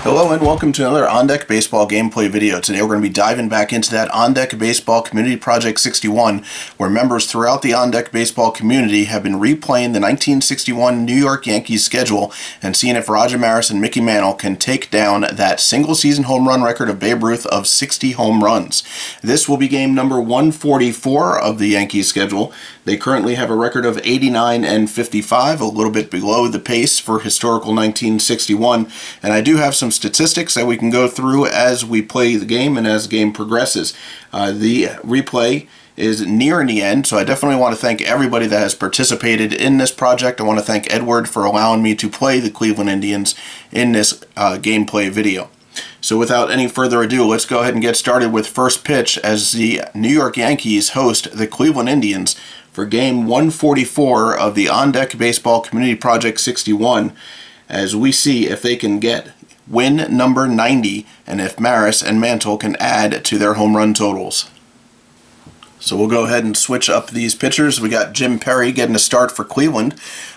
Hello and welcome to another On Deck Baseball gameplay video. Today we're going to be diving back into that On Deck Baseball Community Project 61, where members throughout the On Deck Baseball community have been replaying the 1961 New York Yankees schedule and seeing if Roger Maris and Mickey Mantle can take down that single-season home run record of Babe Ruth of 60 home runs. This will be game number 144 of the Yankees schedule. They currently have a record of 89 and 55, a little bit below the pace for historical 1961, and I do have some statistics that we can go through as we play the game and as the game progresses. The replay is nearing the end, so I definitely want to thank everybody that has participated in this project. I want to thank Edward for allowing me to play the Cleveland Indians in this gameplay video. So without any further ado, let's go ahead and get started with first pitch as the New York Yankees host the Cleveland Indians for game 144 of the On Deck Baseball Community Project 61, as we see if they can get win number 90 and if Maris and Mantle can add to their home run totals. So we'll go ahead and switch up these pitchers. We got Jim Perry getting a start for Cleveland.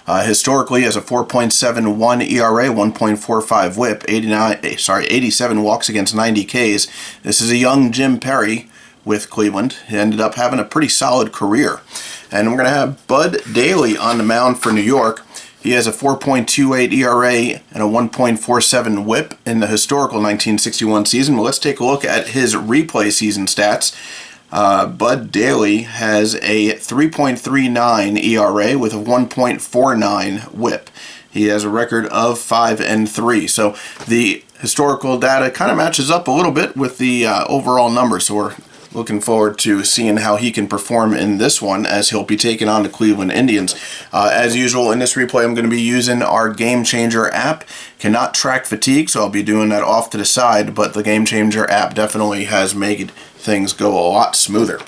Historically has a 4.71 ERA, 1.45 whip, 87 walks against 90 Ks. This is a young Jim Perry with Cleveland. He ended up having a pretty solid career. And we're going to have Bud Daly on the mound for New York. He has a 4.28 ERA and a 1.47 whip in the historical 1961 season. Well, let's take a look at his replay season stats. Bud Daly has a 3.39 ERA with a 1.49 whip. He has a record of 5-3. So the historical data kind of matches up a little bit with the overall numbers. So we're looking forward to seeing how he can perform in this one as he'll be taking on the Cleveland Indians. As usual, in this replay, I'm going to be using our Game Changer app. Cannot track fatigue, so I'll be doing that off to the side, but the Game Changer app definitely has made things go a lot smoother.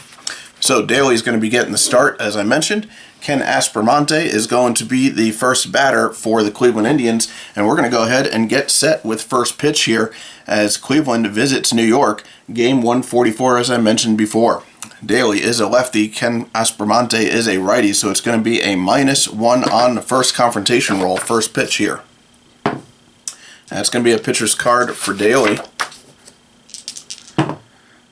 So Daly's going to be getting the start, as I mentioned. Ken Aspermonte is going to be the first batter for the Cleveland Indians, and we're going to go ahead and get set with first pitch here as Cleveland visits New York, game 144, as I mentioned before. Daly is a lefty, Ken Aspermonte is a righty, so it's going to be a -1 on the first confrontation roll, first pitch here. That's going to be a pitcher's card for Daly.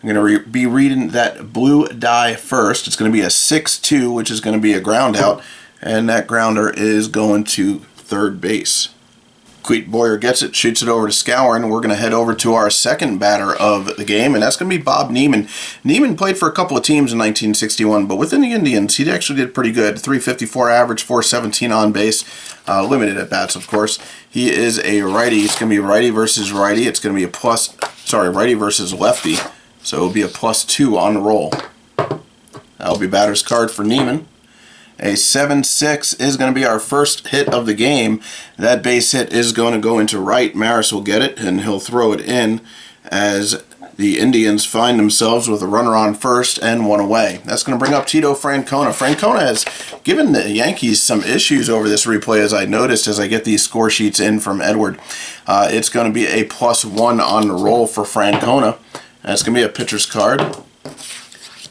I'm going to be reading that blue die first. It's going to be a 6-2, which is going to be a ground out, and that grounder is going to third base. Cleet Boyer gets it, shoots it over to Skowron, and we're going to head over to our second batter of the game, and that's going to be Bob Neiman. Neiman played for a couple of teams in 1961, but within the Indians, he actually did pretty good. 354 average, 417 on base, limited at bats, of course. He is a righty. It's going to be righty versus righty. It's going to be a righty versus lefty. So it'll be a +2 on the roll. That'll be batter's card for Neiman. A 7-6 is going to be our first hit of the game. That base hit is going to go into right. Maris will get it, and he'll throw it in as the Indians find themselves with a runner on first and one away. That's going to bring up Tito Francona. Francona has given the Yankees some issues over this replay, as I noticed as I get these score sheets in from Edward. It's going to be a +1 on the roll for Francona. That's going to be a pitcher's card.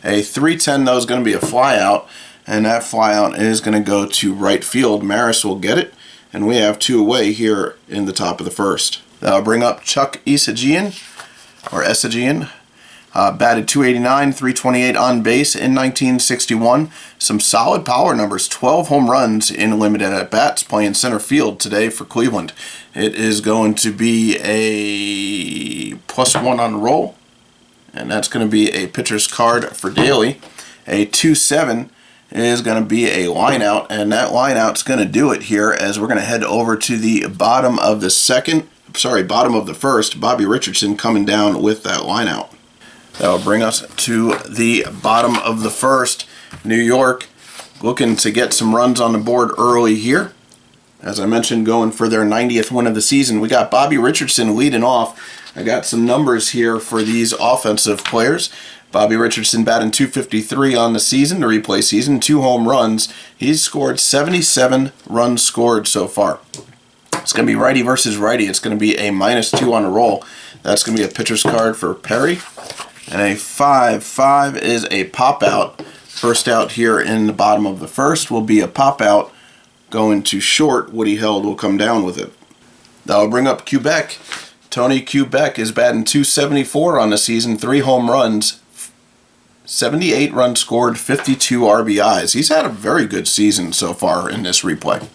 A 3-10, though, is going to be a flyout, and that flyout is going to go to right field. Maris will get it, and we have two away here in the top of the first. That'll bring up Chuck Esagian, batted .289, 328 on base in 1961. Some solid power numbers, 12 home runs in limited at-bats, playing center field today for Cleveland. It is going to be a +1 on the roll. And that's going to be a pitcher's card for Daly. A 2-7 is going to be a line out, and that line out's going to do it here as we're going to head over to the bottom of the first. Bobby Richardson coming down with that line out. That'll bring us to the bottom of the first. New York looking to get some runs on the board early here. As I mentioned, going for their 90th win of the season. We got Bobby Richardson leading off. I got some numbers here for these offensive players. Bobby Richardson batting .253 on the season, the replay season, 2 home runs. He's scored 77 runs scored so far. It's going to be righty versus righty. It's going to be a -2 on the roll. That's going to be a pitcher's card for Perry. And a 5-5 is a pop-out. First out here in the bottom of the first will be a pop-out going to short. Woody Held will come down with it. That'll bring up Quebec. Tony Quebec is batting .274 on the season, 3 home runs, 78 runs scored, 52 RBIs. He's had a very good season so far in this replay.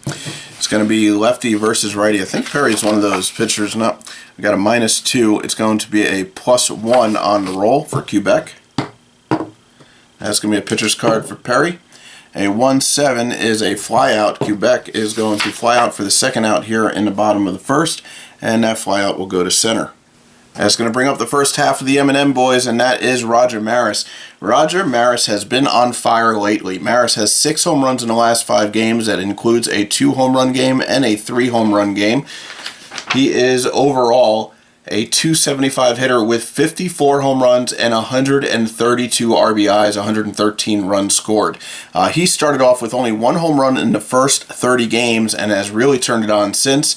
It's going to be lefty versus righty. I think Perry's one of those pitchers. No, we got a -2. It's going to be a +1 on the roll for Quebec. That's going to be a pitcher's card for Perry. A 1-7 is a flyout. Quebec is going to fly out for the second out here in the bottom of the first, and that flyout will go to center. That's going to bring up the first half of the M&M Boys, and that is Roger Maris. Roger Maris has been on fire lately. Maris has 6 home runs in the last 5 games. That includes a 2 home run game and a 3 home run game. He is overall a .275 hitter with 54 home runs and 132 RBIs, 113 runs scored. He started off with only 1 home run in the first 30 games and has really turned it on since.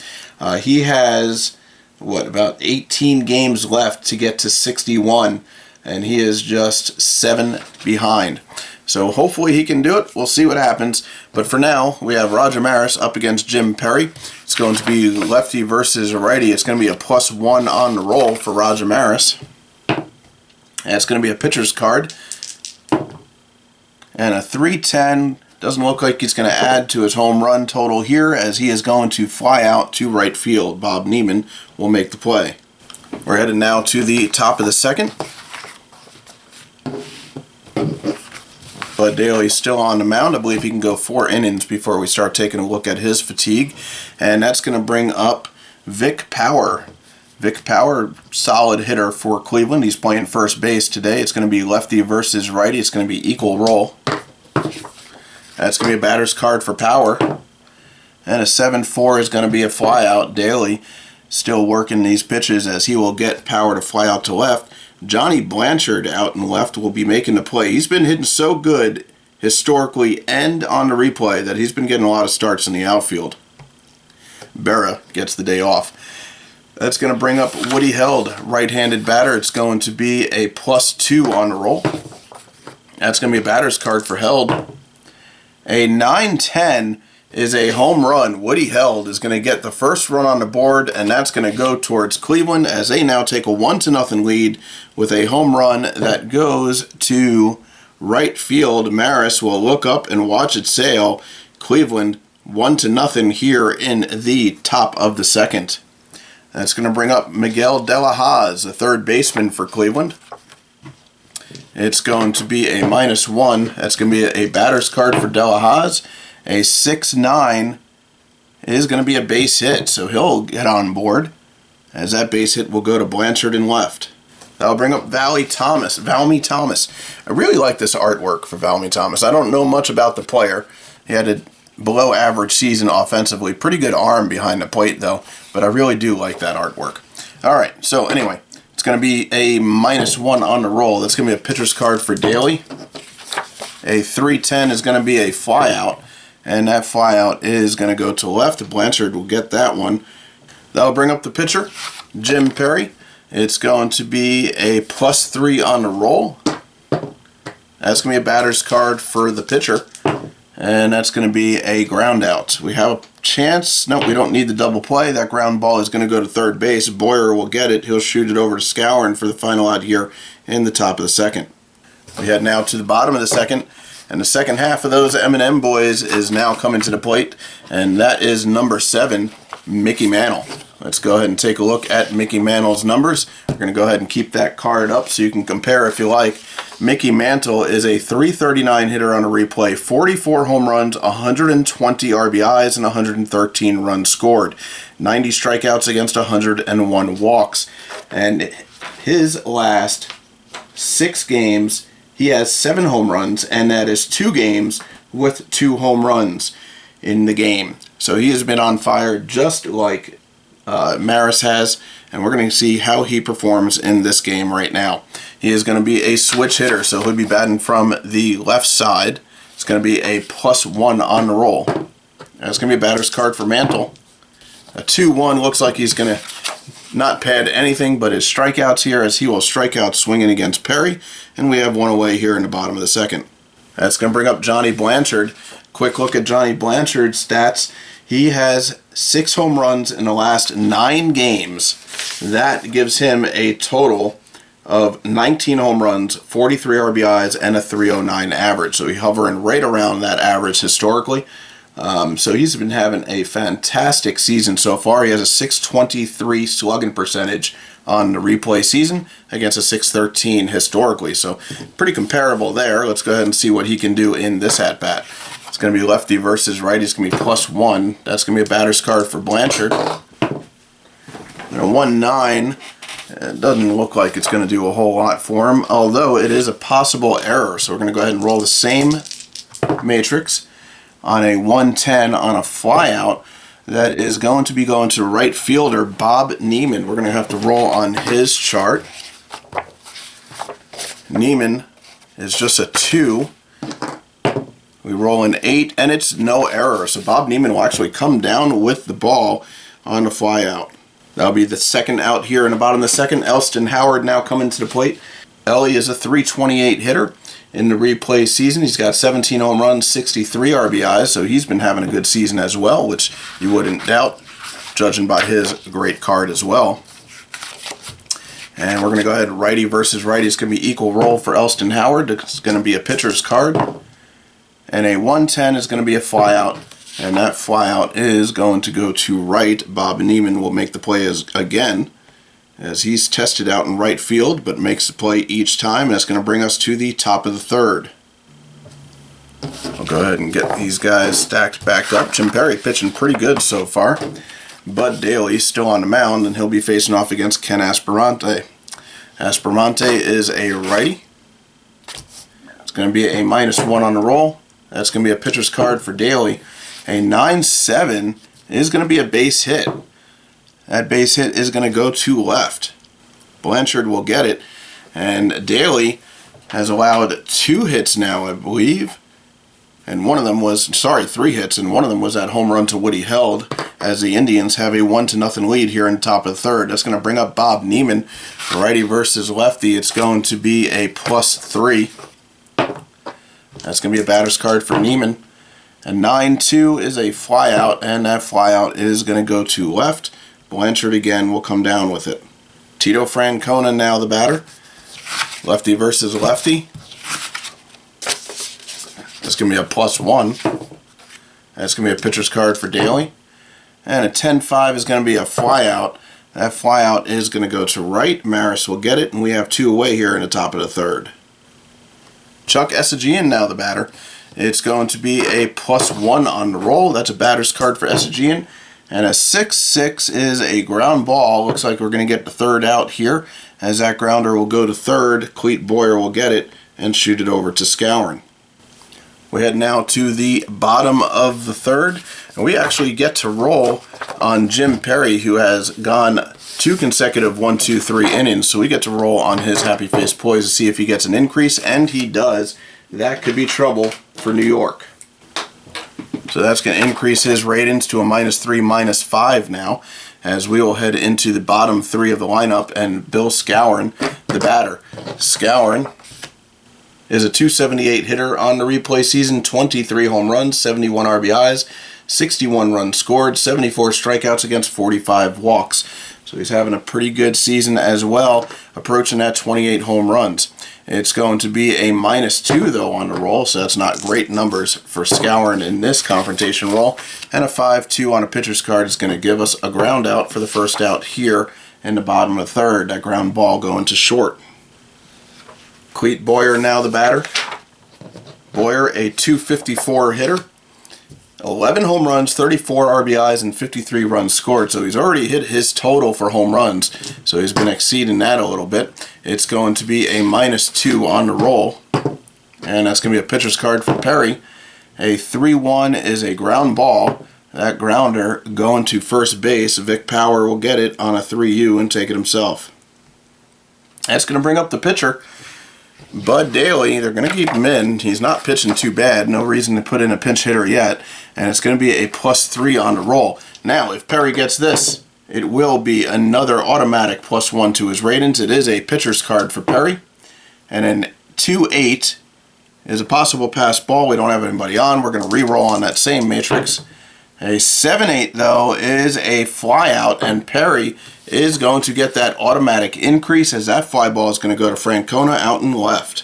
He has, about 18 games left to get to 61, and he is just 7 behind. So hopefully he can do it. We'll see what happens. But for now, we have Roger Maris up against Jim Perry. It's going to be lefty versus righty. It's going to be a +1 on the roll for Roger Maris. And it's going to be a pitcher's card. And a 310. Doesn't look like he's going to add to his home run total here, as he is going to fly out to right field. Bob Neiman will make the play. We're headed now to the top of the second. Bud Daly's still on the mound. I believe he can go 4 innings before we start taking a look at his fatigue. And that's going to bring up Vic Power. Vic Power, solid hitter for Cleveland. He's playing first base today. It's going to be lefty versus righty. It's going to be equal roll. That's going to be a batter's card for Power. And a 7-4 is going to be a flyout. Daly still working these pitches, as he will get Power to fly out to left. Johnny Blanchard out in left will be making the play. He's been hitting so good historically and on the replay that he's been getting a lot of starts in the outfield. Berra gets the day off. That's going to bring up Woody Held, right-handed batter. It's going to be a +2 on the roll. That's going to be a batter's card for Held. A 9-10 is a home run. Woody Held is going to get the first run on the board, and that's going to go towards Cleveland, as they now take a 1-0 lead with a home run that goes to right field. Maris will look up and watch it sail. Cleveland 1-0 here in the top of the second. That's going to bring up Miguel De La Hoz, the third baseman for Cleveland. It's going to be a -1. That's going to be a batter's card for De La Hoz. A 6-9 is going to be a base hit, so he'll get on board, as that base hit will go to Blanchard in left. That'll bring up Valmy Thomas. I really like this artwork for Valmy Thomas. I don't know much about the player. He had a below average season offensively. Pretty good arm behind the plate, though, but I really do like that artwork. All right, so anyway, it's going to be a -1 on the roll. That's going to be a pitcher's card for Daly. A 3-10 is going to be a flyout, and that flyout is going to go to left. Blanchard will get that one. That'll bring up the pitcher, Jim Perry. It's going to be a +3 on the roll. That's going to be a batter's card for the pitcher, and that's going to be a ground out. We have a chance. No, we don't need the double play. That ground ball is going to go to third base. Boyer will get it. He'll shoot it over to Scourin for the final out here in the top of the second. We head now to the bottom of the second, and the second half of those M&M Boys is now coming to the plate, and that is number 7, Mickey Mantle. Let's go ahead and take a look at Mickey Mantle's numbers. We're going to go ahead and keep that card up so you can compare if you like. Mickey Mantle is a .339 hitter on a replay, 44 home runs, 120 RBIs, and 113 runs scored. 90 strikeouts against 101 walks. And his last 6 games, he has 7 home runs, and that is 2 games with 2 home runs in the game. So he has been on fire just like Maris has, and we're going to see how he performs in this game right now. He is going to be a switch hitter, so he'll be batting from the left side. It's going to be a +1 on the roll. That's going to be a batter's card for Mantle. A 2-1 looks like he's going to not pad anything but his strikeouts here, as he will strike out swinging against Perry, and we have one away here in the bottom of the second. That's going to bring up Johnny Blanchard. Quick look at Johnny Blanchard's stats. He has 6 home runs in the last 9 games, That gives him a total of 19 home runs, 43 RBIs, and a 309 average. So he's hovering right around that average historically. So he's been having a fantastic season so far. He has a 623 slugging percentage on the replay season against a 613 historically. So pretty comparable there. Let's go ahead and see what he can do in this at-bat. It's going to be lefty versus righty. It's going to be +1. That's going to be a batter's card for Blanchard. And a 1-9. It doesn't look like it's going to do a whole lot for him, although it is a possible error. So we're going to go ahead and roll the same matrix on a 110 on a flyout. That is going to be going to right fielder Bob Neiman. We're going to have to roll on his chart. Neiman is just a 2. We roll an 8, and it's no error. So Bob Neiman will actually come down with the ball on the flyout. That'll be the second out here in the bottom of the second. Elston Howard now coming to the plate. Ellie is a 328 hitter in the replay season. He's got 17 home runs, 63 RBIs, so he's been having a good season as well, which you wouldn't doubt, judging by his great card as well. And we're going to go ahead, righty versus righty. It's going to be equal roll for Elston Howard. It's going to be a pitcher's card. And a 110 is going to be a flyout. And that flyout is going to go to right. Bob Neiman will make the play again, as he's tested out in right field, but makes the play each time. And that's going to bring us to the top of the third. I'll go ahead and get these guys stacked back up. Jim Perry pitching pretty good so far. Bud Daly still on the mound, and he'll be facing off against Ken Asperante. Asperante is a righty. It's going to be a -1 on the roll. That's going to be a pitcher's card for Daly. A 9-7 is going to be a base hit. That base hit is going to go to left. Blanchard will get it. And Daly has allowed 2 hits now, I believe. And one of them was, 3 hits, and one of them was that home run to Woody Held, as the Indians have a 1-0 lead here in the top of the third. That's going to bring up Bob Neiman, righty versus lefty. It's going to be a +3. That's going to be a batter's card for Neiman. A 9-2 is a flyout, and that flyout is going to go to left. Blanchard again will come down with it. Tito Francona now the batter. Lefty versus lefty. That's going to be a +1. That's going to be a pitcher's card for Daly. And a 10-5 is going to be a flyout. That flyout is going to go to right. Maris will get it, and we have 2 away here in the top of the third. Chuck Essagian now the batter. It's going to be a +1 on the roll. That's a batter's card for Essagian. And a 6-6 is a ground ball. Looks like we're going to get the third out here, as that grounder will go to third. Cleet Boyer will get it and shoot it over to Scourin. We head now to the bottom of the third, and we actually get to roll on Jim Perry, who has gone 2 consecutive 1-2-3 innings. So we get to roll on his Happy Face Poise to see if he gets an increase, and he does. That could be trouble for New York. So that's going to increase his ratings to a -3, -5 now, as we will head into the bottom 3 of the lineup, and Bill Scourin, the batter. Scourin is a 278 hitter on the replay season, 23 home runs, 71 RBIs, 61 runs scored, 74 strikeouts against 45 walks. So he's having a pretty good season as well, approaching that 28 home runs. It's going to be a -2 though on the roll, so that's not great numbers for Scourin in this confrontation roll. And a 5-2 on a pitcher's card is going to give us a ground out for the first out here in the bottom of the third. That ground ball going to short. Cleet Boyer now the batter. Boyer, a 254 hitter. 11 home runs, 34 RBIs, and 53 runs scored. So he's already hit his total for home runs. So he's been exceeding that a little bit. It's going to be a -2 on the roll. And that's going to be a pitcher's card for Perry. A 3-1 is a ground ball. That grounder going to first base. Vic Power will get it on a 3U and take it himself. That's going to bring up the pitcher, Bud Daly. They're going to keep him in. He's not pitching too bad. No reason to put in a pinch hitter yet. And it's going to be a +3 on the roll. Now, if Perry gets this, it will be another automatic +1 to his ratings. It is a pitcher's card for Perry. And then 2-8 is a possible pass ball. We don't have anybody on. We're going to re-roll on that same matrix. A 7-8 though is a fly out, and Perry is going to get that automatic increase as that fly ball is going to go to Francona out and left.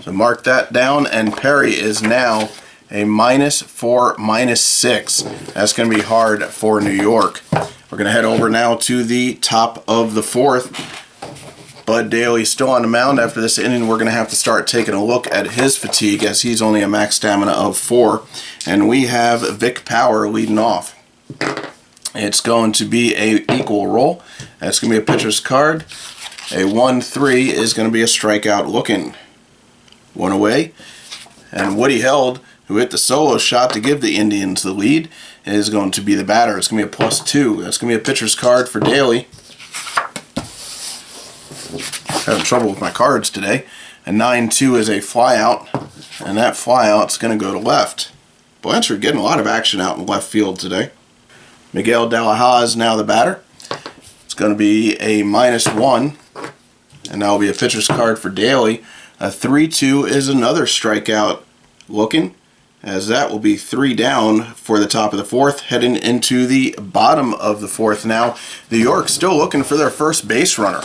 So mark that down, and Perry is now a -4, -6. That's going to be hard for New York. We're going to head over now to the top of the 4th. Bud Daly still on the mound. After this inning, we're going to have to start taking a look at his fatigue, as he's only a max stamina of 4. And we have Vic Power leading off. It's going to be a equal roll. That's going to be a pitcher's card. A 1-3 is going to be a strikeout looking. 1 away. And Woody Held, who hit the solo shot to give the Indians the lead, is going to be the batter. It's going to be a +2. That's going to be a pitcher's card for Daly. Having trouble with my cards today. A 9-2 is a flyout, and that flyout's going to go to left. Blanchard getting a lot of action out in left field today. Miguel Delahaye is now the batter. It's going to be a -1, and that will be a pitcher's card for Daly. A 3-2 is another strikeout looking, as that will be 3 down for the top of the 4th, heading into the bottom of the 4th now. New York still looking for their first base runner.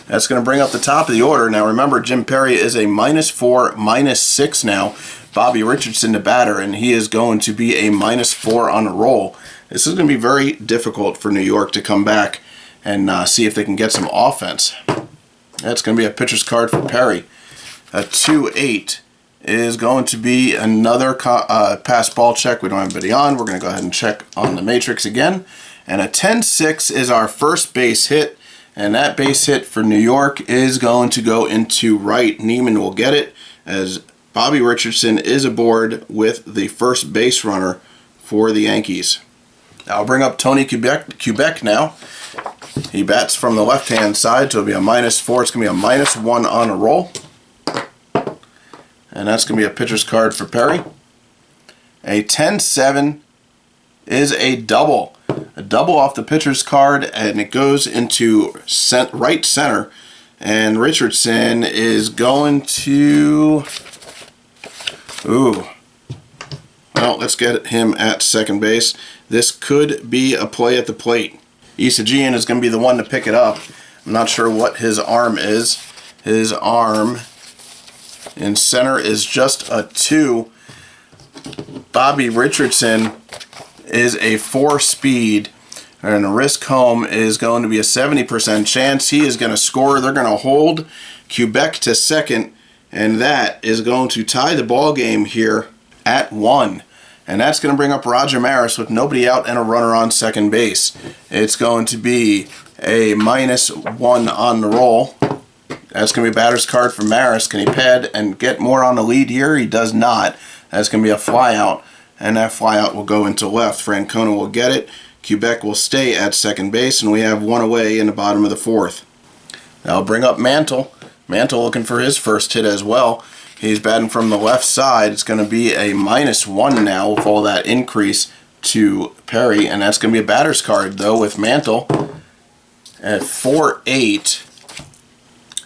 That's going to bring up the top of the order. Now remember, Jim Perry is a -4, -6 now. Bobby Richardson the batter, and he is going to be a -4 on the roll. This is going to be very difficult for New York to come back and see if they can get some offense. That's going to be a pitcher's card for Perry. A 2-8 is going to be another pass ball check. We don't have anybody on. We're going to go ahead and check on the matrix again. And a 10-6 is our first base hit. And that base hit for New York is going to go into right. Neiman will get it, as Bobby Richardson is aboard with the first base runner for the Yankees. I'll bring up Tony Quebec now. He bats from the left-hand side, so it'll be a -4. It's going to be a -1 on a roll. And that's going to be a pitcher's card for Perry. A 10-7 is a double. A double off the pitcher's card, and it goes into right center. And Richardson is going to... Ooh. Well, let's get him at second base. This could be a play at the plate. Isagian is going to be the one to pick it up. I'm not sure what his arm is. His arm in center is just a 2. Bobby Richardson is a 4-speed, and the risk home is going to be a 70% chance. He is going to score. They're going to hold Quebec to second, and that is going to tie the ball game here at 1. And that's going to bring up Roger Maris with nobody out and a runner on second base. It's going to be a -1 on the roll. That's going to be a batter's card for Maris. Can he pad and get more on the lead here? He does not. That's going to be a flyout, and that flyout will go into left. Francona will get it. Quebec will stay at second base, and we have 1 away in the bottom of the 4th. Now I'll bring up Mantle. Mantle looking for his first hit as well. He's batting from the left side. It's going to be a -1 now with all that increase to Perry, and that's going to be a batter's card though with Mantle. At 4-8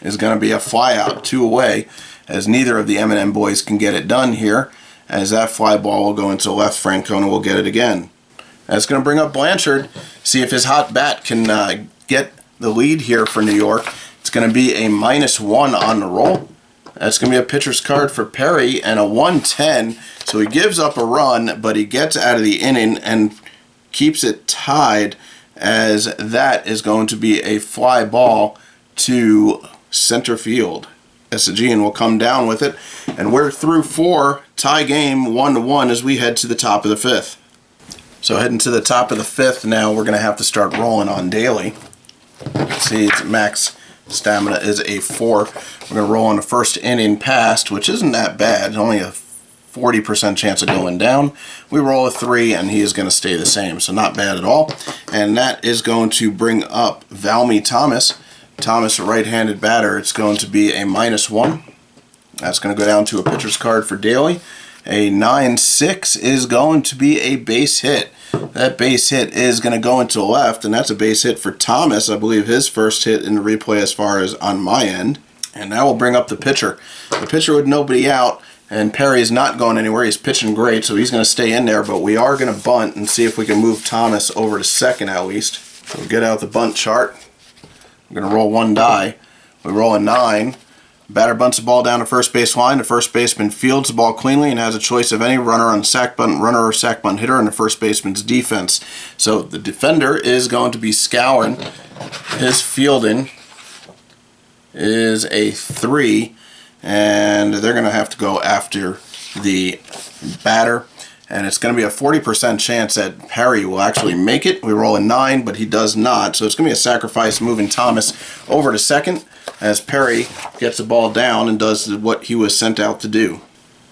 is going to be a flyout, 2 away, as neither of the M&M Boys can get it done here, as that fly ball will go into left. Francona will get it again. That's going to bring up Blanchard, see if his hot bat can get the lead here for New York. It's going to be a -1 on the roll. That's going to be a pitcher's card for Perry, and a 1-10. So he gives up a run, but he gets out of the inning and keeps it tied, as that is going to be a fly ball to center field. Isagian will come down with it, and we're through 4, tie game 1-1 as we head to the top of the 5th. So heading to the top of the 5th now, we're going to have to start rolling on Daly. See, it's max stamina is a 4. We're going to roll on the first inning past, which isn't that bad. Only a 40% chance of going down. We roll a 3, and he is going to stay the same, so not bad at all. And that is going to bring up Valmy Thomas. Thomas, a right-handed batter. It's going to be a -1. That's going to go down to a pitcher's card for Daly. A 9-6 is going to be a base hit. That base hit is going to go into left, and that's a base hit for Thomas. I believe his first hit in the replay as far as on my end. And that will bring up the pitcher. The pitcher with nobody out, And Perry is not going anywhere. He's pitching great, so he's going to stay in there. But we are going to bunt and see if we can move Thomas over to second at least. So we'll get out the bunt chart. We're going to roll one die. We roll a 9. Batter bunts the ball down to first base line. The first baseman fields the ball cleanly and has a choice of any runner on sack bunt runner or sack bunt hitter in the first baseman's defense. So the defender is going to be Scourin. His fielding is a 3, and they're going to have to go after the batter. And it's going to be a 40% chance that Perry will actually make it. We roll a 9, but he does not. So it's going to be a sacrifice moving Thomas over to second as Perry gets the ball down and does what he was sent out to do.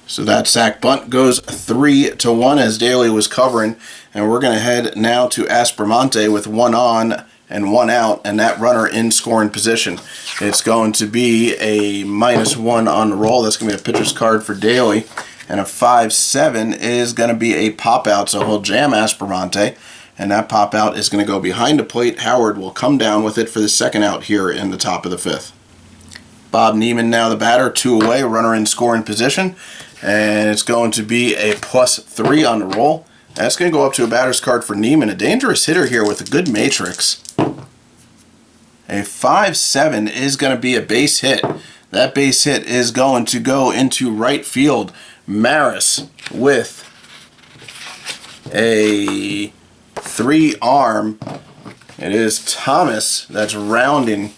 So that sack bunt goes 3-1 as Daly was covering. And we're going to head now to Aspromonte with 1 on and 1 out, and that runner in scoring position. It's going to be a -1 on the roll. That's going to be a pitcher's card for Daly. And a 5-7 is going to be a pop-out, so he'll jam Aspromonte, and that pop-out is going to go behind the plate. Howard will come down with it for the second out here in the top of the 5th. Bob Neiman now the batter, 2 away, runner in scoring position, and it's going to be a +3 on the roll. That's going to go up to a batter's card for Neiman, a dangerous hitter here with a good matrix. A 5-7 is going to be a base hit. That base hit is going to go into right field. Maris with a 3-arm. It is Thomas that's rounding.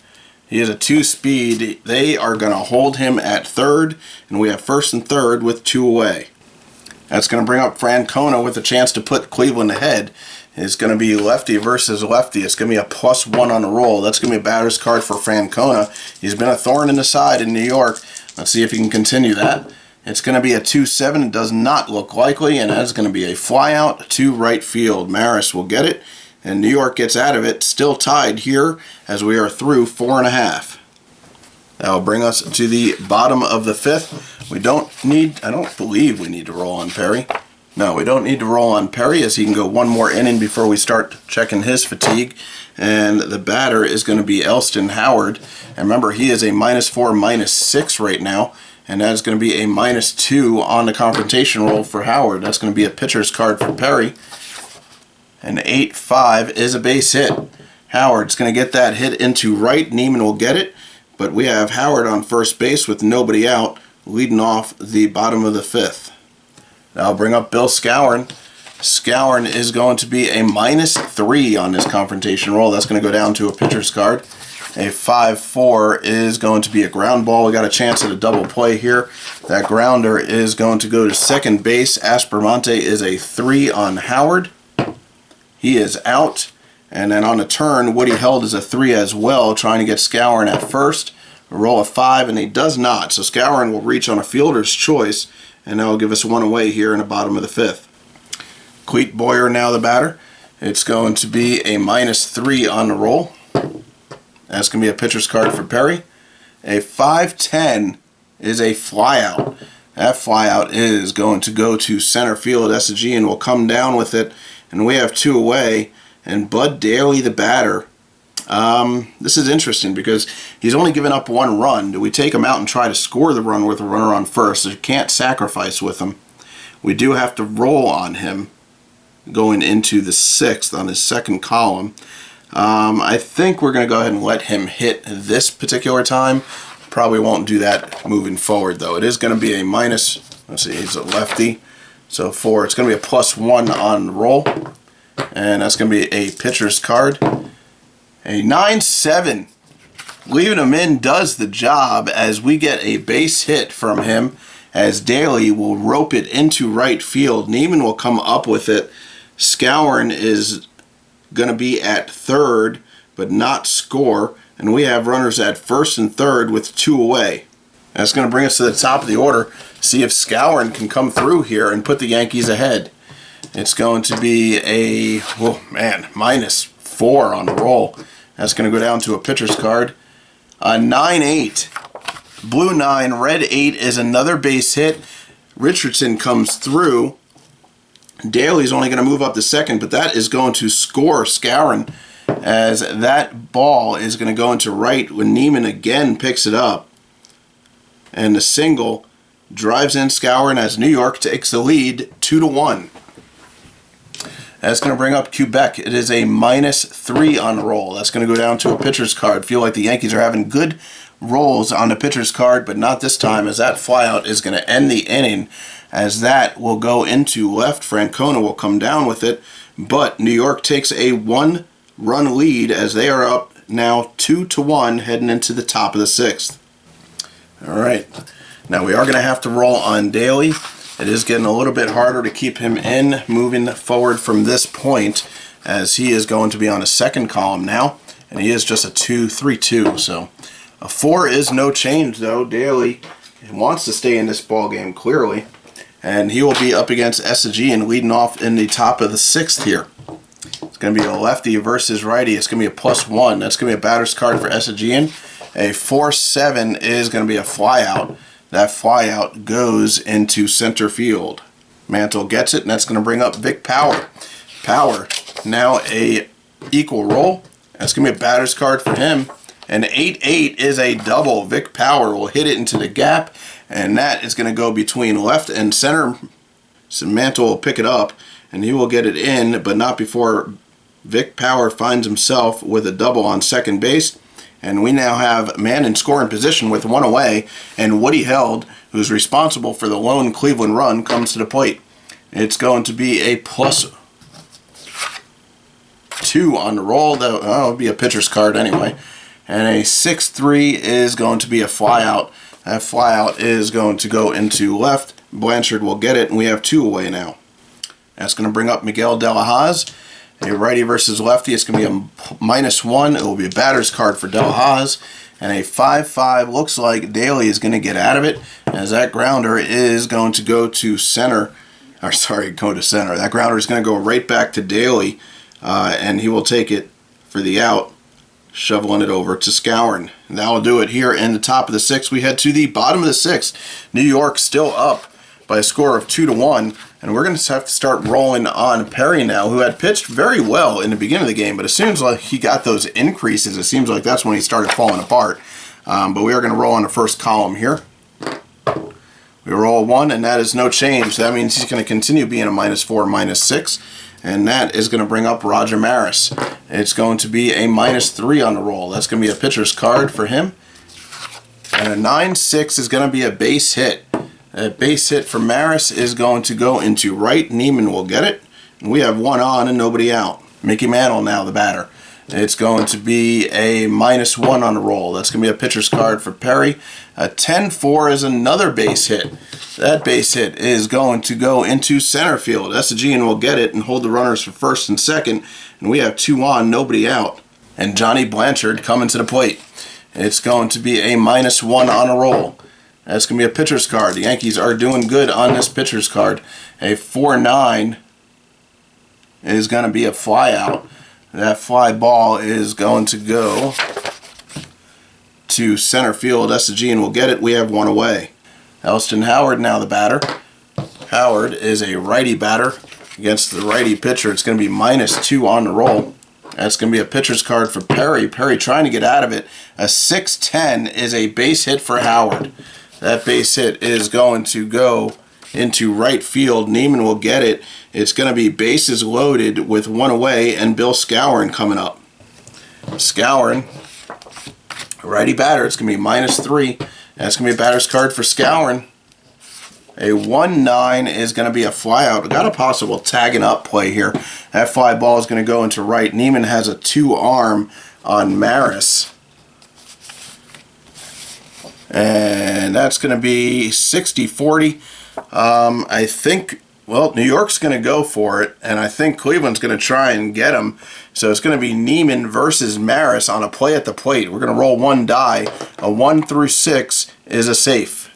He is a 2-speed. They are going to hold him at third, and we have first and third with 2 away. That's going to bring up Francona with a chance to put Cleveland ahead. It's going to be lefty versus lefty. It's going to be a +1 on the roll. That's going to be a batter's card for Francona. He's been a thorn in the side in New York. Let's see if he can continue that. It's going to be a 2-7. It does not look likely, and that's going to be a fly out to right field. Maris will get it, and New York gets out of it. Still tied here as we are through 4.5. That will bring us to the bottom of the 5th. I don't believe we need to roll on Perry. No, we don't need to roll on Perry as he can go one more inning before we start checking his fatigue. And the batter is going to be Elston Howard. And remember, he is a -4, -6 right now. And that is going to be a -2 on the confrontation roll for Howard. That's going to be a pitcher's card for Perry. And 8-5 is a base hit. Howard's going to get that hit into right. Neiman will get it. But we have Howard on first base with nobody out, leading off the bottom of the 5th. I'll bring up Bill Scourin. Scourin is going to be a -3 on this confrontation roll. That's going to go down to a pitcher's card. A 5-4 is going to be a ground ball. We got a chance at a double play here. That grounder is going to go to second base. Aspromonte is a 3 on Howard. He is out. And then on the turn, Woody Held is a 3 as well, trying to get Scourin at first. A roll of 5, and he does not. So Scourin will reach on a fielder's choice, and that will give us 1 away here in the bottom of the 5th. Cleet Boyer now the batter. It's going to be a -3 on the roll. That's going to be a pitcher's card for Perry. A 5-10 is a flyout. That flyout is going to go to center field. SG and will come down with it, and we have 2 away. And Bud Daly, the batter. This is interesting because he's only given up 1 run. Do we take him out and try to score the run with a runner on first? You can't sacrifice with him. We do have to roll on him going into the 6th on his second column. I think we're going to go ahead and let him hit this particular time. Probably won't do that moving forward, though. It is going to be a minus. Let's see, he's a lefty. So 4. It's going to be a +1 on the roll. And that's going to be a pitcher's card. A 9-7. Leaving him in does the job as we get a base hit from him as Daly will rope it into right field. Neiman will come up with it. Scourin is going to be at third but not score. And we have runners at first and third with 2 away. That's going to bring us to the top of the order. See if Scourin can come through here and put the Yankees ahead. It's going to be a, oh man, -4 on the roll. That's going to go down to a pitcher's card. A 9-8. Blue 9, red 8 is another base hit. Richardson comes through. Daly's only going to move up to second, but that is going to score Scourin as that ball is going to go into right when Neiman again picks it up. And the single drives in Skowron as New York takes the lead 2-1. That's going to bring up Quebec. It is a -3 on the roll. That's going to go down to a pitcher's card. Feel like the Yankees are having good rolls on the pitcher's card, but not this time, as that flyout is going to end the inning, as that will go into left. Francona will come down with it, but New York takes a 1-run lead as they are up now 2-1 heading into the top of the 6th. All right, now we are going to have to roll on Daly. It is getting a little bit harder to keep him in moving forward from this point, as he is going to be on a second column now, and he is just a 2-3-2. So a 4 is no change, though. Daly wants to stay in this ball game clearly, and he will be up against Essagian leading off in the top of the 6th here. It's going to be a lefty versus righty. It's going to be a +1. That's going to be a batter's card for Essagian. A 4-7 is going to be a flyout. That flyout goes into center field. Mantle gets it, and that's going to bring up Vic Power. Power, now a equal roll. That's going to be a batter's card for him. An 8-8 is a double. Vic Power will hit it into the gap, and that is going to go between left and center. So Mantle will pick it up, and he will get it in, but not before Vic Power finds himself with a double on second base. And we now have man in scoring position with 1 away, and Woody Held, who's responsible for the lone Cleveland run, comes to the plate. It's going to be a +2 on the roll. It'll be a pitcher's card anyway. And a 6-3 is going to be a flyout. That flyout is going to go into left. Blanchard will get it, and we have 2 away now. That's going to bring up Miguel De La Hoz. A righty versus lefty. It's going to be a -1. It will be a batter's card for De La Hoz. And a 5-5 looks like Daly is going to get out of it, as that grounder is going to go to center. Go to center. That grounder is going to go right back to Daly, and he will take it for the out, shoveling it over to Skowron. And that will do it here in the top of the 6th. We head to the bottom of the 6th. New York still up by a score of 2-1. And we're going to have to start rolling on Perry now, who had pitched very well in the beginning of the game, but as soon as he got those increases, it seems like that's when he started falling apart. But we are going to roll on the first column here. We roll 1, and that is no change. That means he's going to continue being a -4, -6, and that is going to bring up Roger Maris. It's going to be a -3 on the roll. That's going to be a pitcher's card for him. And a 9-6 is going to be a base hit. A base hit for Maris is going to go into right. Neiman will get it. And we have 1 on and nobody out. Mickey Mantle now the batter. It's going to be a -1 on the roll. That's going to be a pitcher's card for Perry. A 10-4 is another base hit. That base hit is going to go into center field. Essagian will get it and hold the runners for first and second. And we have 2 on, nobody out. And Johnny Blanchard coming to the plate. It's going to be a -1 on a roll. That's going to be a pitcher's card. The Yankees are doing good on this pitcher's card. A 4-9 is going to be a flyout. That fly ball is going to go to center field. Essagian will get it. We have 1 away. Elston Howard now the batter. Howard is a righty batter against the righty pitcher. It's going to be -2 on the roll. That's going to be a pitcher's card for Perry. Perry trying to get out of it. A 6-10 is a base hit for Howard. That base hit is going to go into right field. Neiman will get it. It's going to be bases loaded with 1 away, and Bill Skowron coming up. Skowron, righty batter. It's going to be -3. That's going to be a batter's card for Skowron. A 1-9 is going to be a flyout. We got a possible tagging up play here. That fly ball is going to go into right. Neiman has a 2-arm on Maris. And that's going to be 60-40. I think, well, New York's going to go for it, and I think Cleveland's going to try and get him. So it's going to be Neiman versus Maris on a play at the plate. We're going to roll 1 die. A 1 through 6 is a safe.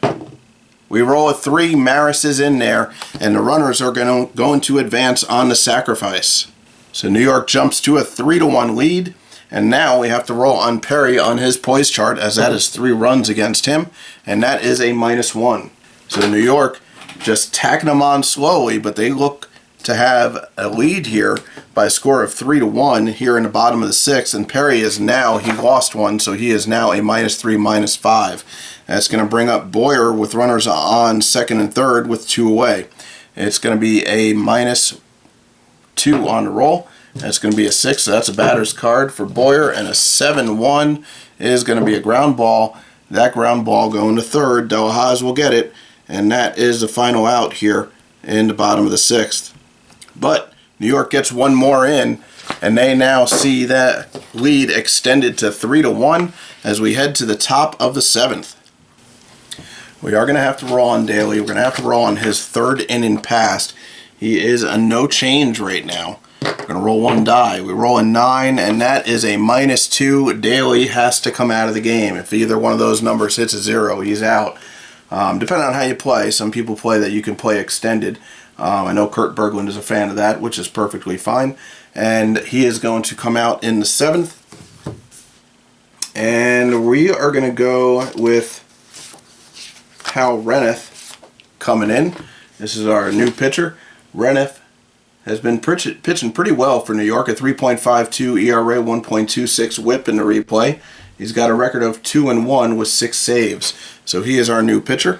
We roll a 3, Maris is in there, and the runners are going to advance on the sacrifice. So New York jumps to a 3-1 lead. And now we have to roll on Perry on his poise chart, as that is 3 runs against him, and that is a -1. So New York just tacking them on slowly, but they look to have a lead here by a score of 3-1 here in the bottom of the 6th, and Perry is now, he lost one, so he is now a -3, -5. That's going to bring up Boyer with runners on second and third with 2 away. It's going to be a -2 on the roll. That's going to be a 6, so that's a batter's card for Boyer, and a 7-1 is going to be a ground ball. That ground ball going to third. Delahaz will get it, and that is the final out here in the bottom of the 6th. But New York gets one more in, and they now see that lead extended to 3-1 as we head to the top of the 7th. We are going to have to roll on Daly. We're going to have to roll on his 3rd inning pass. He is a no change right now. We're going to roll 1 die. We roll a 9, and that is a -2. Daly has to come out of the game. If either one of those numbers hits a 0, he's out. Depending on how you play, some people play that you can play extended. I know Kurt Berglund is a fan of that, which is perfectly fine. And he is going to come out in the 7th. And we are going to go with Hal Reneth coming in. This is our new pitcher. Reneth has been pitching pretty well for New York, a 3.52 ERA, 1.26 whip in the replay. He's got a record of 2-1 with 6 saves. So he is our new pitcher,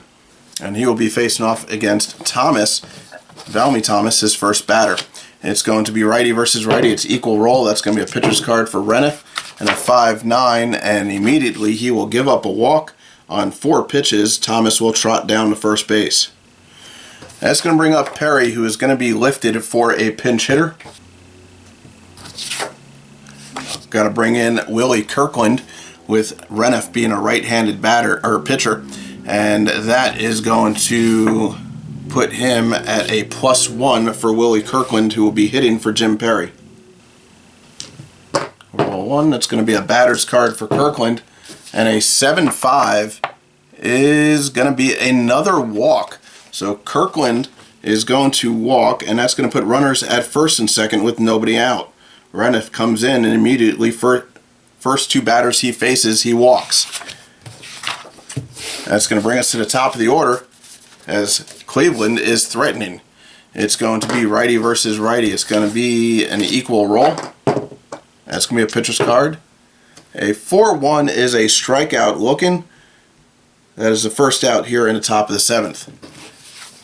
and he will be facing off against Valmy Thomas, his first batter. It's going to be righty versus righty. It's equal roll. That's going to be a pitcher's card for Reneth, and a 5-9, and immediately he will give up a walk on 4 pitches. Thomas will trot down to first base. That's going to bring up Perry, who is going to be lifted for a pinch hitter. Got to bring in Willie Kirkland, with Reneth being a right-handed batter or pitcher, and that is going to put him at a +1 for Willie Kirkland, who will be hitting for Jim Perry. Roll 1. That's going to be a batter's card for Kirkland, and a 7-5 is going to be another walk. So Kirkland is going to walk, and that's going to put runners at first and second with nobody out. Reneth comes in, and immediately first 2 batters he faces, he walks. That's going to bring us to the top of the order as Cleveland is threatening. It's going to be righty versus righty. It's going to be an equal roll. That's going to be a pitcher's card. A 4-1 is a strikeout looking. That is the first out here in the top of the 7th.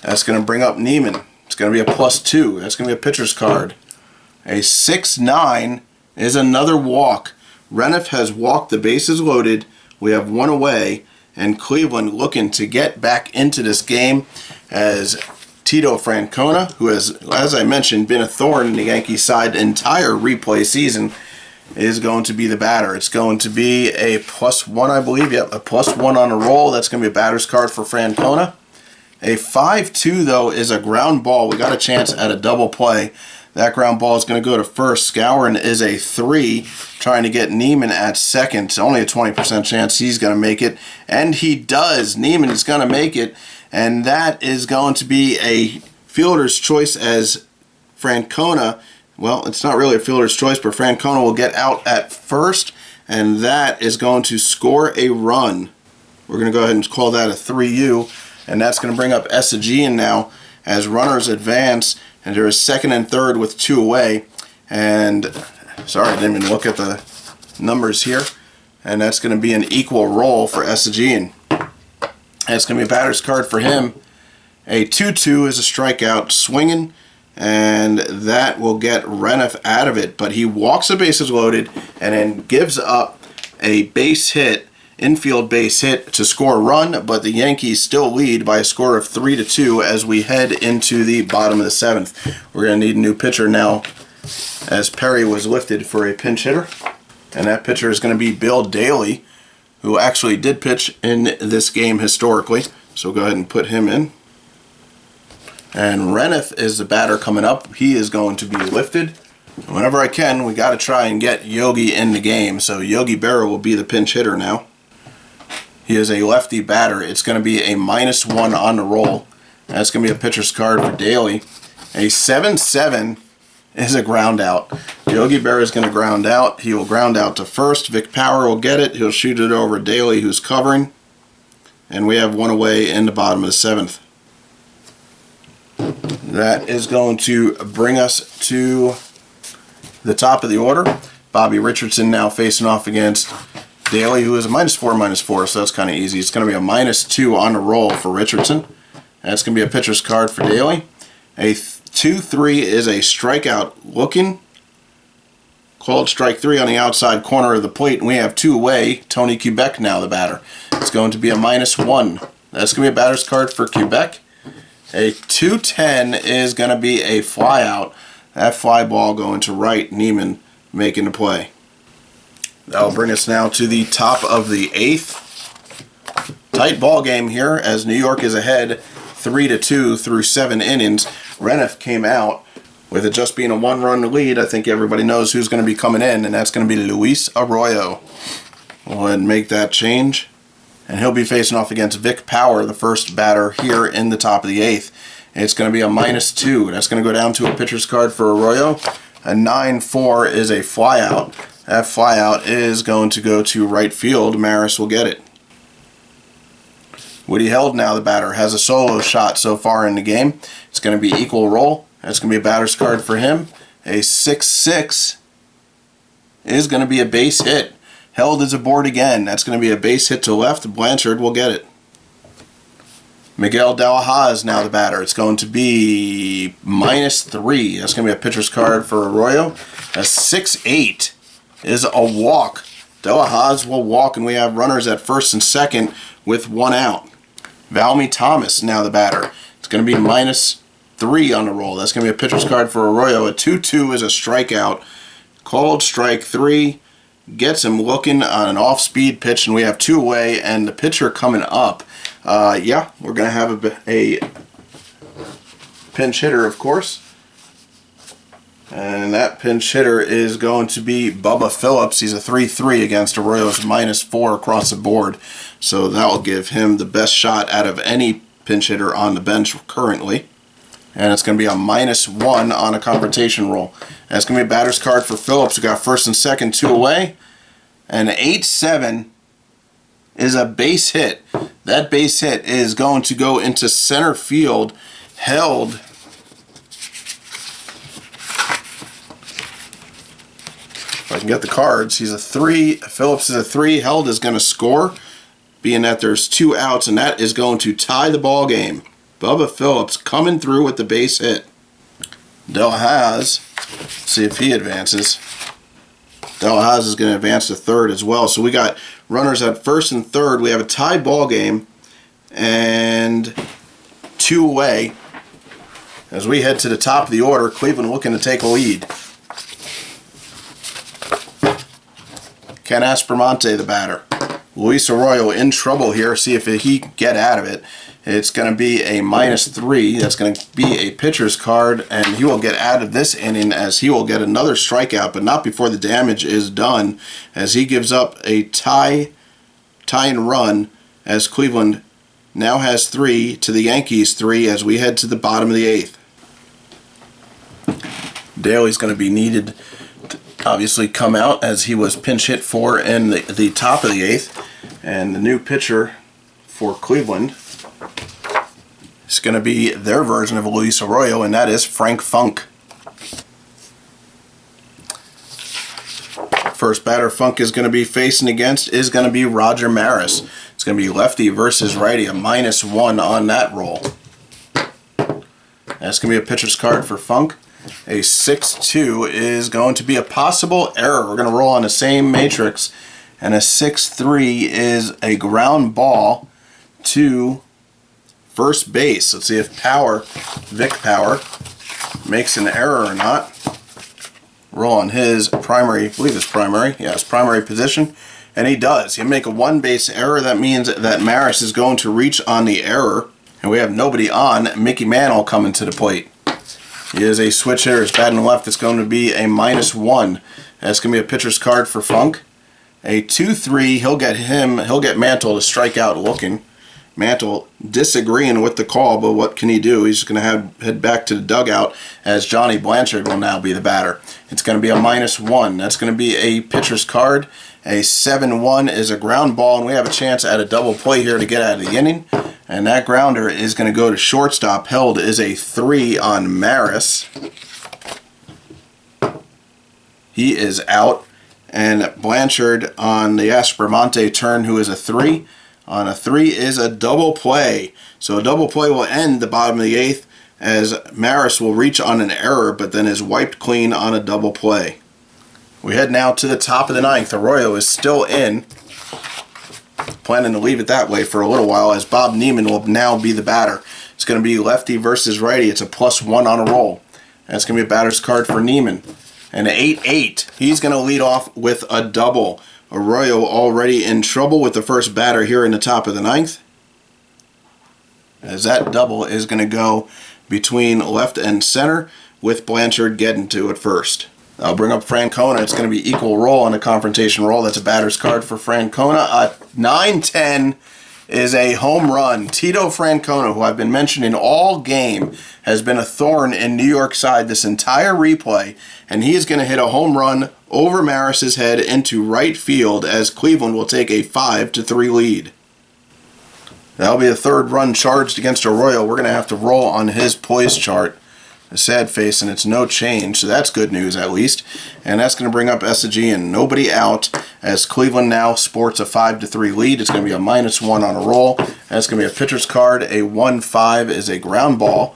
That's going to bring up Neiman. It's going to be a +2. That's going to be a pitcher's card. A 6-9 is another walk. Reneth has walked, the bases loaded. We have 1 away, and Cleveland looking to get back into this game as Tito Francona, who has, as I mentioned, been a thorn in the Yankees' side the entire replay season, is going to be the batter. It's going to be a +1, I believe. Yep, a +1 on a roll. That's going to be a batter's card for Francona. A 5-2, though, is a ground ball. We got a chance at a double play. That ground ball is going to go to first. Skowron is a 3, trying to get Neiman at second. It's only a 20% chance he's going to make it, and he does. Neiman is going to make it, and that is going to be a fielder's choice as Francona, well, it's not really a fielder's choice, but Francona will get out at first, and that is going to score a run. We're going to go ahead and call that a 3U, and that's going to bring up Essagian now as runners advance. And there is second and third with 2 away. And, sorry, I didn't even look at the numbers here. And that's going to be an equal roll for Essagian. That's going to be a batter's card for him. A 2-2 is a strikeout swinging. And that will get Reneth out of it. But he walks the bases loaded and then gives up a base hit, infield base hit to score a run, but the Yankees still lead by a score of 3-2 as we head into the bottom of the 7th. We're going to need a new pitcher now as Perry was lifted for a pinch hitter, and that pitcher is going to be Bill Daly, who actually did pitch in this game historically, so go ahead and put him in. And Reneth is the batter coming up. He is going to be lifted. Whenever I can, we got to try and get Yogi in the game, so Yogi Berra will be the pinch hitter now. He is a lefty batter. It's going to be a -1 on the roll. That's going to be a pitcher's card for Daly. A 7-7 is a ground out. Yogi Berra is going to ground out. He will ground out to first. Vic Power will get it. He'll shoot it over Daly, who's covering. And we have 1 away in the bottom of the 7th. That is going to bring us to the top of the order. Bobby Richardson now facing off against Daly, who is a -4, so that's kind of easy. It's going to be a -2 on the roll for Richardson. That's going to be a pitcher's card for Daly. A 2-3 is a strikeout looking. Called strike 3 on the outside corner of the plate, and we have 2 away. Tony Quebec now the batter. It's going to be a -1. That's going to be a batter's card for Quebec. A 2-10 is going to be a fly out. That fly ball going to right. Neiman making the play. That'll bring us now to the top of the 8th. Tight ball game here as New York is ahead 3-2 through 7 innings. Reniff came out with it just being a 1-run lead. I think everybody knows who's going to be coming in, and that's going to be Luis Arroyo. We'll go ahead and make that change. And he'll be facing off against Vic Power, the first batter here in the top of the 8th. It's going to be a -2. That's going to go down to a pitcher's card for Arroyo. A 9-4 is a flyout. That flyout is going to go to right field. Maris will get it. Woody Held now the batter. Has a solo shot so far in the game. It's going to be equal roll. That's going to be a batter's card for him. A 6-6 is going to be a base hit. Held is aboard again. That's going to be a base hit to left. Blanchard will get it. Miguel De La Hoz now the batter. It's going to be -3. That's going to be a pitcher's card for Arroyo. A 6-8 is a walk. De La Hoz will walk, and we have runners at first and second with 1 out. Valmy Thomas now the batter. It's going to be -3 on the roll. That's going to be a pitcher's card for Arroyo. A 2-2 is a strikeout. Called strike 3. Gets him looking on an off-speed pitch, and we have 2 away, and the pitcher coming up. Yeah, we're going to have a pinch hitter, of course. And that pinch hitter is going to be Bubba Phillips. He's a 3-3 against Arroyo's -4 across the board. So that will give him the best shot out of any pinch hitter on the bench currently. And it's going to be a -1 on a confrontation roll. That's going to be a batter's card for Phillips, who got first and second, 2 away. And 8-7 is a base hit. That base hit is going to go into center field. Held. If I can get the cards, he's a 3. Phillips is a 3. Held is going to score, being that there's 2 outs, and that is going to tie the ball game. Bubba Phillips coming through with the base hit. De La Hoz, see if he advances. De La Hoz is going to advance to third as well. So we got runners at first and third. We have a tie ball game and 2 away as we head to the top of the order. Cleveland looking to take a lead. Ken Aspermonte the batter. Luis Arroyo in trouble here. See if he can get out of it. It's going to be a -3. That's going to be a pitcher's card, and he will get out of this inning as he will get another strikeout, but not before the damage is done, as he gives up a tying run as Cleveland now has 3 to the Yankees 3 as we head to the bottom of the 8th. Daly's going to be needed to obviously come out as he was pinch hit for in the top of the 8th, and the new pitcher for Cleveland is going to be their version of Luis Arroyo, and that is Frank Funk. First batter Funk is going to be facing against is going to be Roger Maris. It's going to be lefty versus righty, a -1 on that roll. That's going to be a pitcher's card for Funk. A 6-2 is going to be a possible error. We're going to roll on the same matrix, and a 6-3 is a ground ball to first base. Let's see if Vic Power, makes an error or not. Roll on his primary, I believe it's primary, yeah, his primary position, and he does. He'll make a 1-base error. That means that Maris is going to reach on the error, and we have nobody on. Mickey Mantle coming to the plate. He is a switch hitter. His batting left. It's going to be a -1. That's going to be a pitcher's card for Funk. A 2-3. He'll get Mantle to strike out looking. Mantle disagreeing with the call, but what can he do? He's going to head back to the dugout as Johnny Blanchard will now be the batter. It's going to be a -1. That's going to be a pitcher's card. A 7-1 is a ground ball, and we have a chance at a double play here to get out of the inning. And that grounder is going to go to shortstop. Held is a 3 on Maris. He is out. And Blanchard on the Aspermonte turn, who is a 3. On a 3 is a double play. So a double play will end the bottom of the 8th as Maris will reach on an error, but then is wiped clean on a double play. We head now to the top of the 9th. Arroyo is still in. Planning to leave it that way for a little while as Bob Neiman will now be the batter. It's going to be lefty versus righty. It's a +1 on a roll. That's going to be a batter's card for Neiman. And 8-8. He's going to lead off with a double. Arroyo already in trouble with the first batter here in the top of the 9th. As that double is going to go between left and center with Blanchard getting to it first. I'll bring up Francona. It's going to be equal roll on a confrontation roll. That's a batter's card for Francona. 9-10 is a home run. Tito Francona, who I've been mentioning all game, has been a thorn in New York side this entire replay, and he is going to hit a home run over Maris's head into right field as Cleveland will take a 5-3 lead. That'll be a third run charged against Arroyo. We're going to have to roll on his poise chart. A sad face, and it's no change, so that's good news at least. And that's going to bring up Essagian. Nobody out as Cleveland now sports a 5-3 lead. It's going to be a -1 on a roll. That's going to be a pitcher's card. A 1-5 is a ground ball.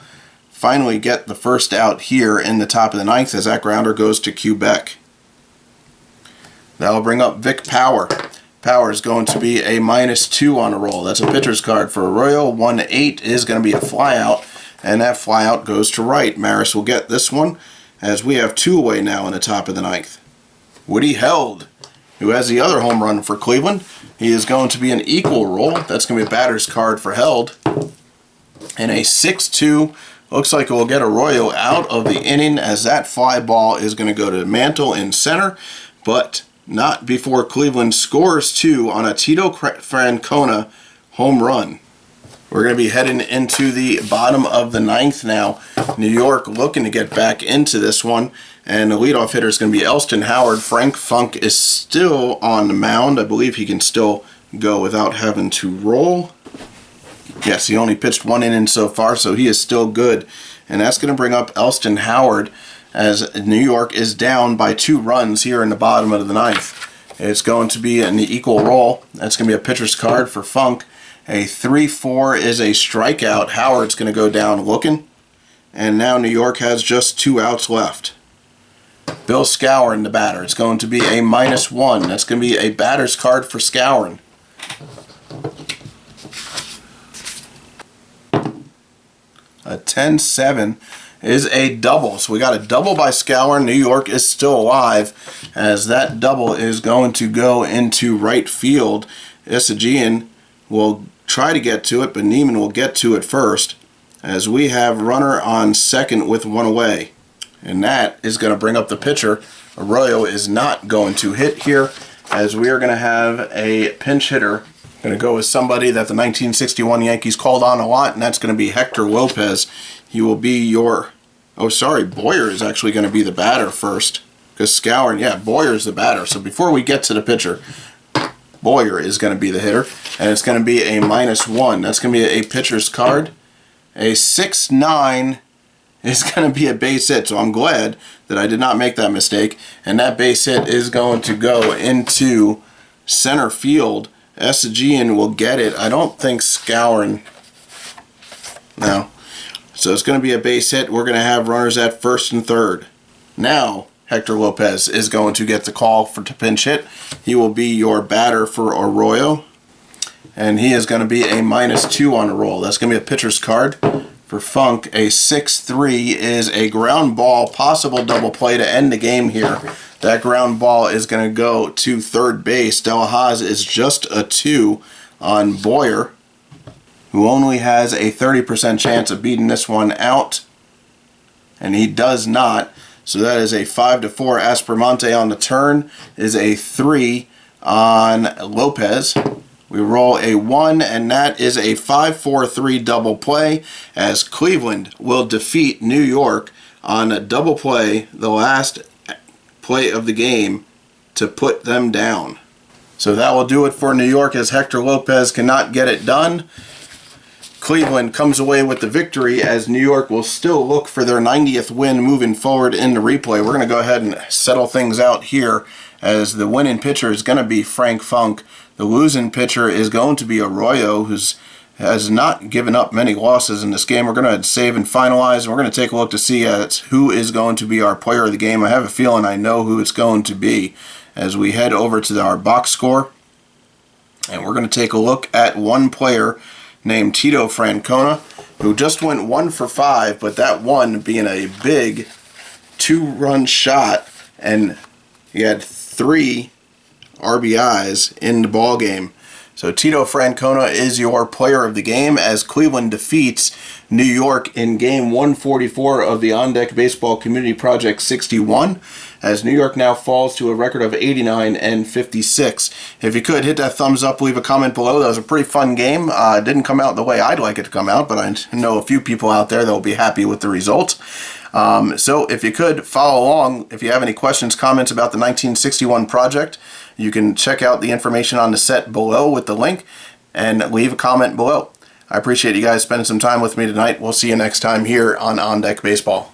Finally get the first out here in the top of the 9th as that grounder goes to Quebec. That'll bring up Vic Power. Power is going to be a -2 on a roll. That's a pitcher's card for Arroyo. 1-8 is going to be a flyout. And that flyout goes to right. Maris will get this one as we have 2 away now in the top of the 9th. Woody Held, who has the other home run for Cleveland. He is going to be an equal roll. That's going to be a batter's card for Held. And a 6-2. Looks like it will get Arroyo out of the inning as that fly ball is going to go to Mantle in center. But not before Cleveland scores 2 on a Tito Francona home run. We're going to be heading into the bottom of the 9th now. New York looking to get back into this one. And the leadoff hitter is going to be Elston Howard. Frank Funk is still on the mound. I believe he can still go without having to roll. Yes, he only pitched 1 inning so far, so he is still good. And that's going to bring up Elston Howard as New York is down by 2 runs here in the bottom of the 9th. It's going to be an equal roll. That's going to be a pitcher's card for Funk. A 3-4 is a strikeout. Howard's going to go down looking. And now New York has just 2 outs left. Bill Skowron, the batter. It's going to be a -1. That's going to be a batter's card for Skowron. A 10-7 is a double. So we got a double by Skowron. New York is still alive as that double is going to go into right field. Essagian will try to get to it, but Neiman will get to it first as we have runner on second with 1 away. And that is going to bring up the pitcher. Arroyo is not going to hit here as we are going to have a pinch hitter. Going to go with somebody that the 1961 Yankees called on a lot, and that's going to be Hector Lopez. He will be your... Oh, sorry, Boyer is actually going to be the batter first. Because Skowron, yeah, Boyer's the batter. So before we get to the pitcher, Boyer is going to be the hitter, and it's going to be a -1. That's going to be a pitcher's card. A 6-9 is going to be a base hit, so I'm glad that I did not make that mistake. And that base hit is going to go into center field. Essagian will get it. I don't think Skowron... No. So it's going to be a base hit. We're going to have runners at first and third. Now Hector Lopez is going to get the call to pinch hit. He will be your batter for Arroyo. And he is going to be a -2 on a roll. That's going to be a pitcher's card for Funk. A 6-3 is a ground ball, possible double play to end the game here. That ground ball is going to go to third base. Delahaz is just a 2 on Boyer, who only has a 30% chance of beating this one out. And he does not. So that is a 5-4. Aspermonte on the turn is a 3 on Lopez. We roll a 1, and that is a 5-4-3 double play as Cleveland will defeat New York on a double play, the last play of the game, to put them down. So that will do it for New York as Hector Lopez cannot get it done. Cleveland comes away with the victory, as New York will still look for their 90th win moving forward in the replay. We're going to go ahead and settle things out here, as the winning pitcher is going to be Frank Funk. The losing pitcher is going to be Arroyo, has not given up many losses in this game. We're going to save and finalize, and we're going to take a look to see who is going to be our player of the game. I have a feeling I know who it's going to be, as we head over to our box score. And we're going to take a look at one player named Tito Francona, who just went 1 for 5, but that one being a big 2-run shot, and he had 3 RBIs in the ball game. So Tito Francona is your player of the game, as Cleveland defeats New York in game 144 of the On Deck Baseball Community Project 61, as New York now falls to a record of 89-56. If you could, hit that thumbs up, leave a comment below. That was a pretty fun game. It didn't come out the way I'd like it to come out, but I know a few people out there that will be happy with the result. So if you could, follow along. If you have any questions, comments about the 1961 project, you can check out the information on the set below with the link, and leave a comment below. I appreciate you guys spending some time with me tonight. We'll see you next time here on Deck Baseball.